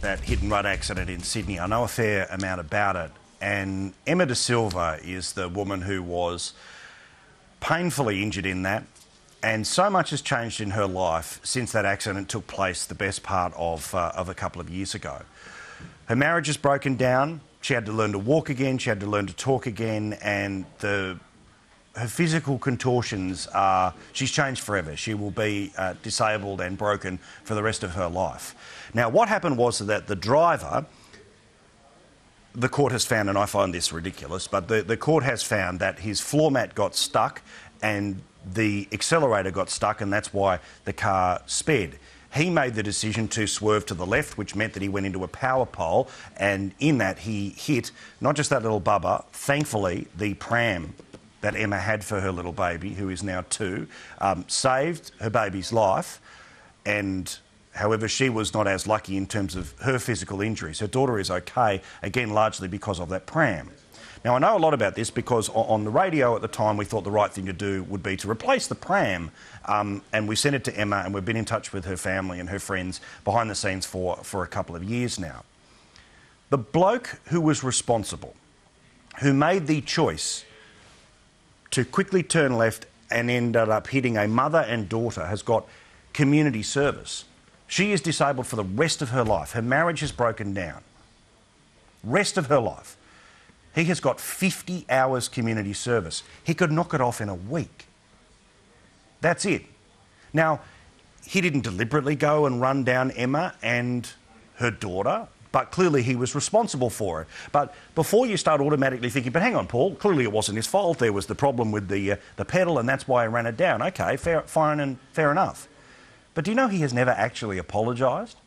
that hit-and-run accident in Sydney. I know a fair amount about it. And Emma de Silva is the woman who was painfully injured in that. And so much has changed in her life since that accident took place the best part of a couple of years ago. Her marriage has broken down. She had to learn to walk again. She had to learn to talk again. And her physical contortions are... She's changed forever. She will be disabled and broken for the rest of her life. Now, what happened was that the driver... The court has found, and I find this ridiculous, but the court has found that his floor mat got stuck and the accelerator got stuck, and that's why the car sped. He made the decision to swerve to the left, which meant that he went into a power pole, and in that he hit not just that little bubba, thankfully the pram that Emma had for her little baby, who is now 2, saved her baby's life. And however, she was not as lucky in terms of her physical injuries. Her daughter is okay, again, largely because of that pram. Now, I know a lot about this because on the radio at the time we thought the right thing to do would be to replace the pram, and we sent it to Emma, and we've been in touch with her family and her friends behind the scenes for a couple of years now. The bloke who was responsible, who made the choice to quickly turn left and ended up hitting a mother and daughter, has got community service. She is disabled for the rest of her life. Her marriage has broken down. Rest of her life. He has got 50 hours community service. He could knock it off in a week. That's it. Now, he didn't deliberately go and run down Emma and her daughter, but clearly he was responsible for it. But before you start automatically thinking, but hang on, Paul, clearly it wasn't his fault. There was the problem with the pedal, and that's why he ran it down. OK, fair enough. But do you know he has never actually apologised?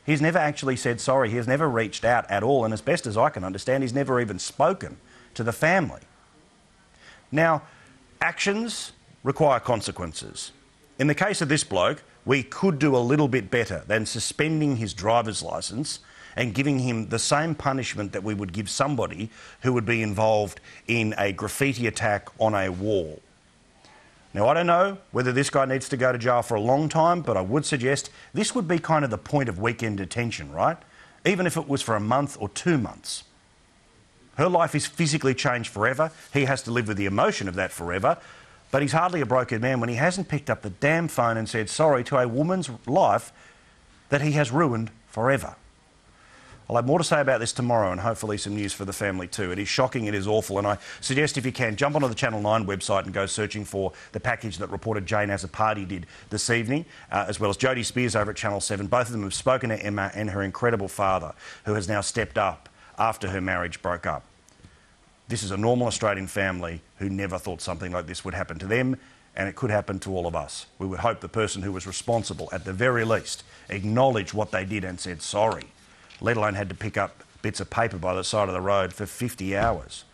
He's never actually said sorry. He has never reached out at all. And as best as I can understand, he's never even spoken to the family. Now, actions require consequences. In the case of this bloke, we could do a little bit better than suspending his driver's licence and giving him the same punishment that we would give somebody who would be involved in a graffiti attack on a wall. Now, I don't know whether this guy needs to go to jail for a long time, but I would suggest this would be kind of the point of weekend detention, right? Even if it was for a month or 2 months. Her life is physically changed forever. He has to live with the emotion of that forever. But he's hardly a broken man when he hasn't picked up the damn phone and said sorry to a woman's life that he has ruined forever. I'll have more to say about this tomorrow, and hopefully some news for the family too. It is shocking, it is awful, and I suggest if you can, jump onto the Channel 9 website and go searching for the package that reporter Jane Azzopardi did this evening, as well as Jodie Spears over at Channel 7. Both of them have spoken to Emma and her incredible father, who has now stepped up after her marriage broke up. This is a normal Australian family who never thought something like this would happen to them, and it could happen to all of us. We would hope the person who was responsible, at the very least, acknowledged what they did and said sorry, let alone had to pick up bits of paper by the side of the road for 50 hours.